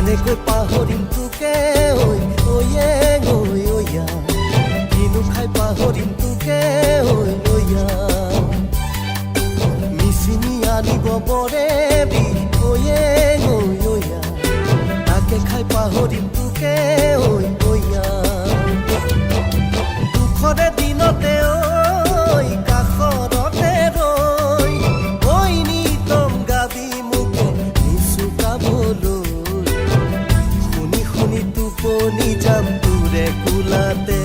কেনেকৈ পাহৰিম তোকে ঐ ঐয়ে ঐয়া কিনো খাই পাহৰিম তোকে ঐ ঐয়া মিচিনি আনিব বৰে বি ঐয়ে ঐয়া তাকে খাই পাহৰিম তোকে ঐ ঐয়া দুখৰে দিনতে ঐ কাষৰতে ৰৈ ঐ নিতম গাবি মোকে নিচুকাবলৈ শুনি শুনি টোপনি যাম তোৰে কোলাতে